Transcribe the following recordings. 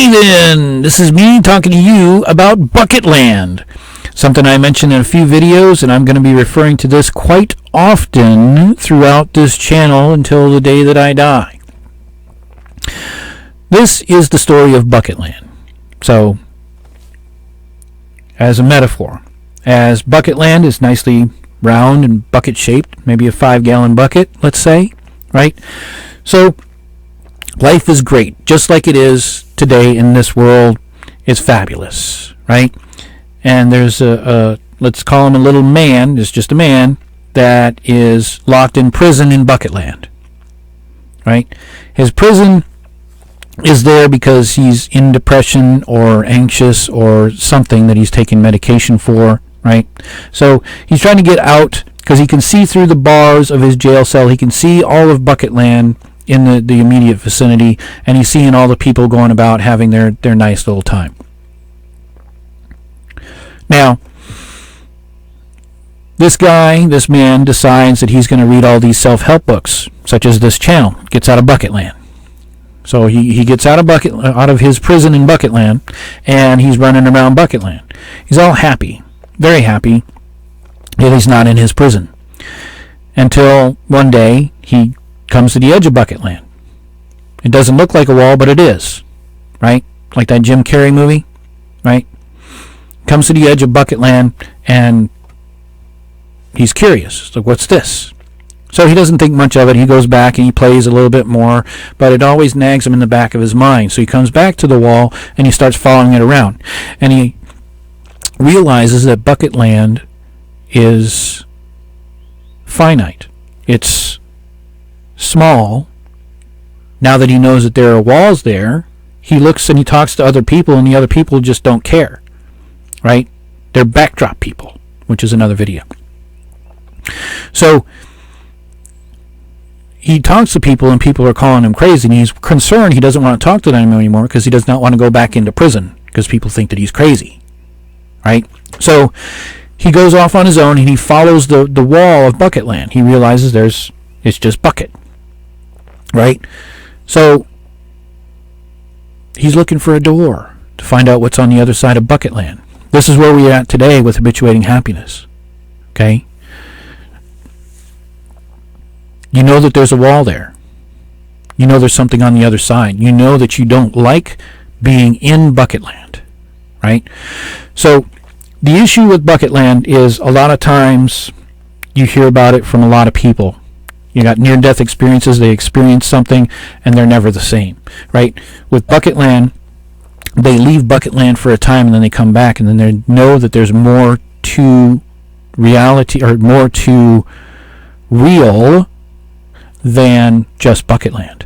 Hey then, this is me talking to you about Bucketland. Something I mentioned in a few videos, and I'm going to be referring to this quite often throughout this channel until the day that I die. This is the story of Bucketland. So, as a metaphor, as Bucketland is nicely round and bucket-shaped, maybe a 5-gallon bucket, let's say, right? So, life is great, just like it is today in this world. It's fabulous, right? And there's let's call him a little man, it's just a man, that is locked in prison in Bucketland, right? His prison is there because he's in depression or anxious or something that he's taking medication for, right? So he's trying to get out because he can see through the bars of his jail cell. He can see all of Bucketland in the immediate vicinity, and he's seeing all the people going about having their nice little time. Now, this man decides that he's going to read all these self-help books, such as this channel, Gets Out of Bucketland. So he gets out of his prison in Bucketland, and he's running around Bucketland. He's all happy, very happy, that he's not in his prison. Until one day, he comes to the edge of Bucketland. It doesn't look like a wall, but it is, right? Like that Jim Carrey movie, right? Comes to the edge of Bucketland, and he's curious. It's like, what's this? So he doesn't think much of it. He goes back and he plays a little bit more, but it always nags him in the back of his mind. So he comes back to the wall, and he starts following it around. And he realizes that Bucketland is finite. It's small. Now that he knows that there are walls there, he looks and he talks to other people, and the other people just don't care, right? They're backdrop people, which is another video. So he talks to people, and people are calling him crazy, and he's concerned. He doesn't want to talk to them anymore because he does not want to go back into prison because people think that he's crazy, right? So he goes off on his own, and he follows the wall of Bucketland. He realizes it's just bucket, right? So he's looking for a door to find out what's on the other side of Bucketland. This is where we're at today with habituating happiness, okay? You know that there's a wall there. You know there's something on the other side. You know that you don't like being in Bucketland, right? So the issue with Bucketland is a lot of times you hear about it from a lot of people. You got near-death experiences. They experience something, and they're never the same, right? With Bucketland, they leave Bucketland for a time, and then they come back, and then they know that there's more to reality, or more to real than just Bucketland,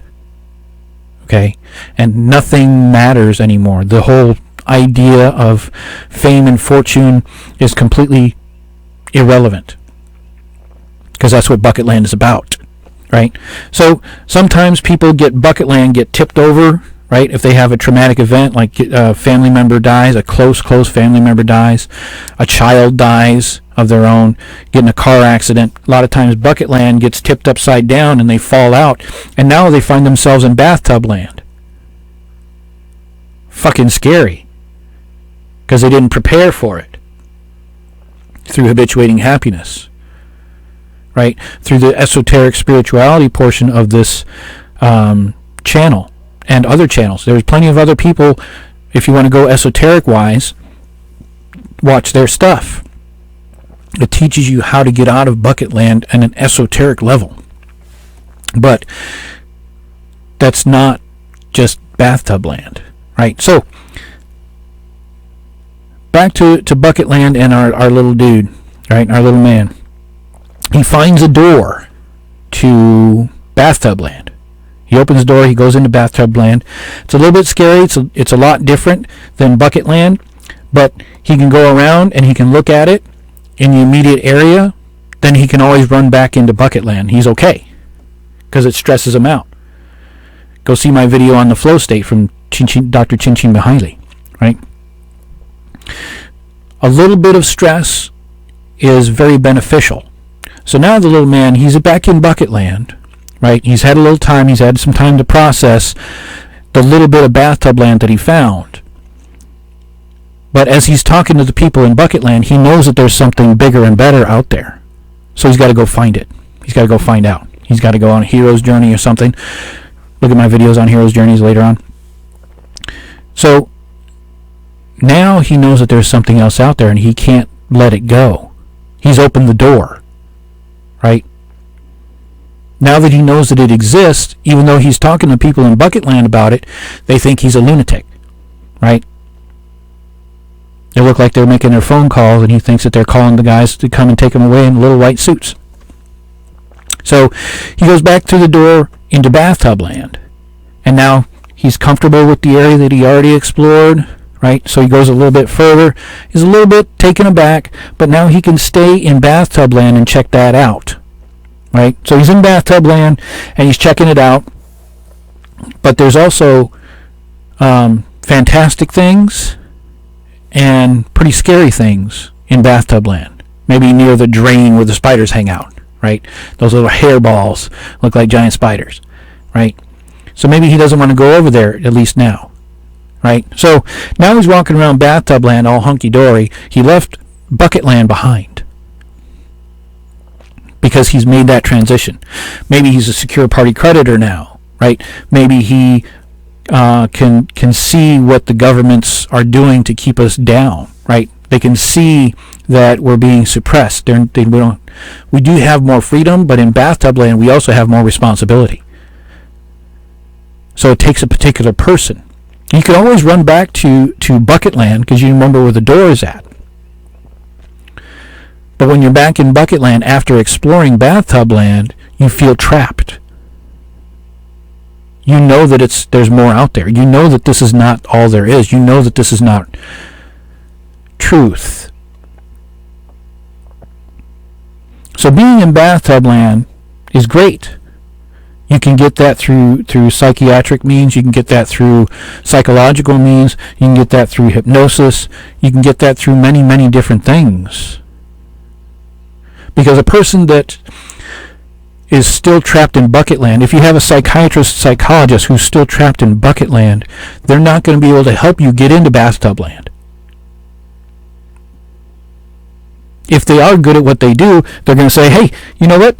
okay? And nothing matters anymore. The whole idea of fame and fortune is completely irrelevant, because that's what Bucketland is about, right? So sometimes people get tipped over, right? If they have a traumatic event, like a family member dies, a close family member dies, a child dies of their own, get in a car accident. A lot of times Bucketland gets tipped upside down and they fall out, and now they find themselves in bathtub land. Fucking scary, because they didn't prepare for it through habituating happiness, right? Through the esoteric spirituality portion of this channel and other channels. There's plenty of other people, if you want to go esoteric wise, watch their stuff. It teaches you how to get out of Bucketland at an esoteric level. But that's not just bathtub land, right? So back to Bucketland and our little dude, right? Our little man. He finds a door to bathtub land. He opens the door, he goes into bathtub land. It's a little bit scary. It's a lot different than Bucketland, but he can go around and he can look at it in the immediate area. Then he can always run back into Bucketland. He's okay, because it stresses him out. Go see my video on the flow state from Dr. Chin Mihaly, right? A little bit of stress is very beneficial. So now the little man, he's back in Bucketland, right? He's had a little time. He's had some time to process the little bit of bathtub land that he found. But as he's talking to the people in Bucketland, he knows that there's something bigger and better out there. So he's got to go find it. He's got to go find out. He's got to go on a hero's journey or something. Look at my videos on hero's journeys later on. So now he knows that there's something else out there and he can't let it go. He's opened the door, right? Now that he knows that it exists, even though he's talking to people in Bucketland about it, they think he's a lunatic, right? They look like they're making their phone calls, and he thinks that they're calling the guys to come and take him away in little white suits. So he goes back through the door into Bathtub Land, and now he's comfortable with the area that he already explored, right? So he goes a little bit further. He's a little bit taken aback, but now he can stay in Bathtub Land and check that out. Right? So he's in Bathtub Land and he's checking it out. But there's also fantastic things and pretty scary things in Bathtub Land. Maybe near the drain where the spiders hang out, right? Those little hairballs look like giant spiders, right? So maybe he doesn't want to go over there, at least now, right? So now he's walking around Bathtub Land all hunky-dory. He left Bucketland behind, because he's made that transition. Maybe he's a secure party creditor now, right? Maybe he can see what the governments are doing to keep us down, right? They can see that we're being suppressed. We do have more freedom, but in Bathtub Land we also have more responsibility. So it takes a particular person. You can always run back to Bucketland because you remember where the door is at. But when you're back in Bucketland after exploring Bathtub Land, you feel trapped. You know that there's more out there. You know that this is not all there is. You know that this is not truth. So being in Bathtub Land is great. You can get that through psychiatric means. You can get that through psychological means. You can get that through hypnosis. You can get that through many, many different things. Because a person that is still trapped in Bucketland, if you have a psychologist who's still trapped in Bucketland, they're not going to be able to help you get into Bathtub Land. If they are good at what they do, they're going to say, hey, you know what?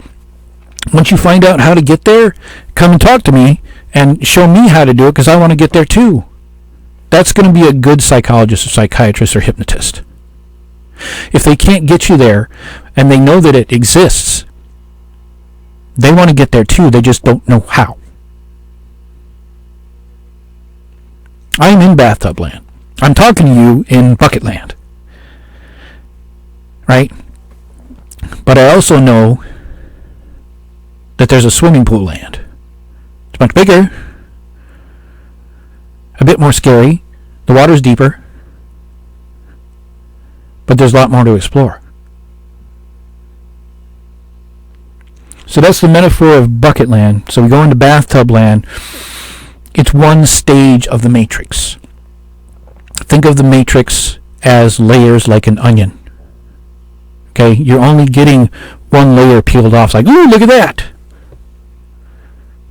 Once you find out how to get there, come and talk to me and show me how to do it because I want to get there too. That's going to be a good psychologist or psychiatrist or hypnotist. If they can't get you there and they know that it exists, they want to get there too. They just don't know how. I'm in Bathtub Land. I'm talking to you in Bucketland. Right? But I also know that there's a swimming pool land. It's much bigger. A bit more scary. The water's deeper. But there's a lot more to explore. So that's the metaphor of Bucketland. So we go into Bathtub Land. It's one stage of the matrix. Think of the matrix as layers like an onion. Okay, you're only getting one layer peeled off. It's like, ooh, look at that.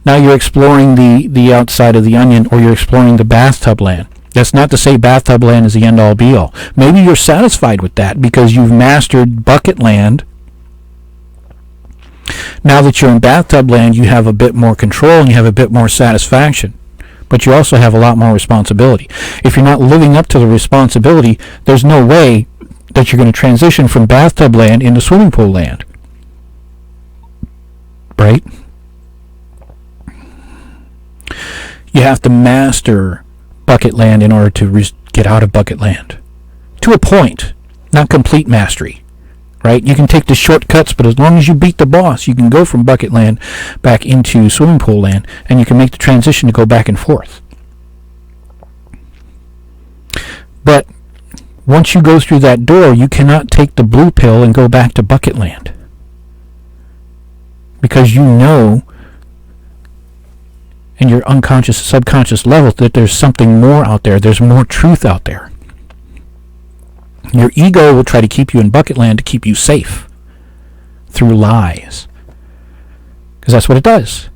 Now you're exploring the outside of the onion, or you're exploring the Bathtub Land. That's not to say Bathtub Land is the end-all be-all. Maybe you're satisfied with that because you've mastered Bucketland. Now that you're in Bathtub Land, you have a bit more control and you have a bit more satisfaction. But you also have a lot more responsibility. If you're not living up to the responsibility, there's no way that you're going to transition from Bathtub Land into swimming pool land. Right? You have to master Bucketland in order to get out of Bucketland. To a point, not complete mastery. Right? You can take the shortcuts, but as long as you beat the boss, you can go from Bucketland back into swimming pool land, and you can make the transition to go back and forth. But once you go through that door, you cannot take the blue pill and go back to Bucketland. Because you know in your unconscious, subconscious level that there's something more out there. There's more truth out there. Your ego will try to keep you in Bucketland to keep you safe through lies. Because that's what it does.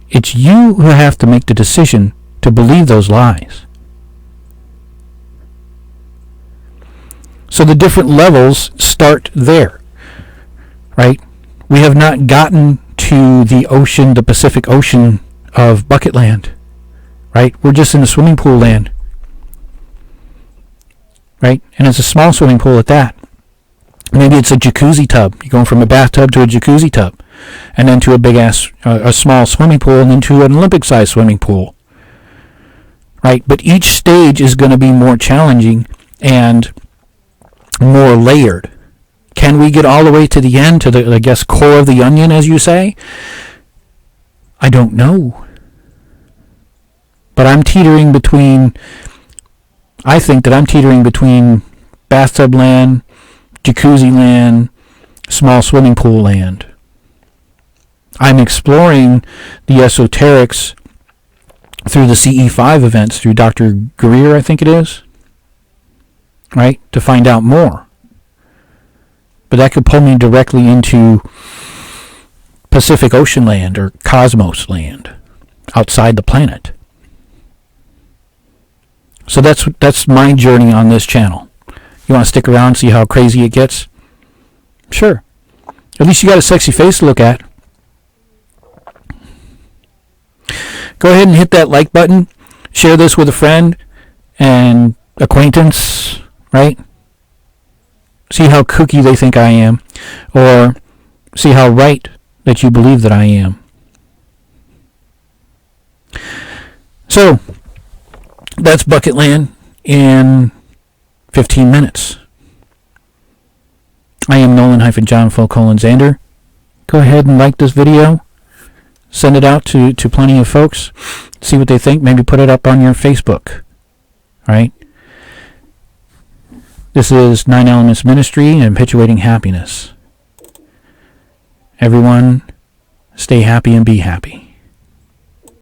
It's you who have to make the decision to believe those lies. So the different levels start there, right? We have not gotten to the ocean, the Pacific Ocean of Bucketland, right? We're just in the swimming pool land, right? And it's a small swimming pool at that. Maybe it's a jacuzzi tub. You're going from a bathtub to a jacuzzi tub, and then to a big-ass, a small swimming pool, and then to an Olympic-sized swimming pool, right? But each stage is going to be more challenging and more layered. Can we get all the way to the end, to the, I guess, core of the onion, as you say? I don't know. But I think that I'm teetering between bathtub land, jacuzzi land, small swimming pool land. I'm exploring the esoterics through the CE5 events, through Dr. Greer, I think it is, right, to find out more. But that could pull me directly into Pacific Ocean land or cosmos land outside the planet. So that's my journey on this channel. You want to stick around and see how crazy it gets? Sure. At least you got a sexy face to look at. Go ahead and hit that like button. Share this with a friend and acquaintance, right? See how kooky they think I am, or see how right that you believe that I am. So, that's Bucketland in 15 minutes. I am Nolen-John Zander. Go ahead and like this video. Send it out to plenty of folks. See what they think. Maybe put it up on your Facebook. Right? This is 9 Elements Ministry and Perpetuating Happiness. Everyone, stay happy and be happy.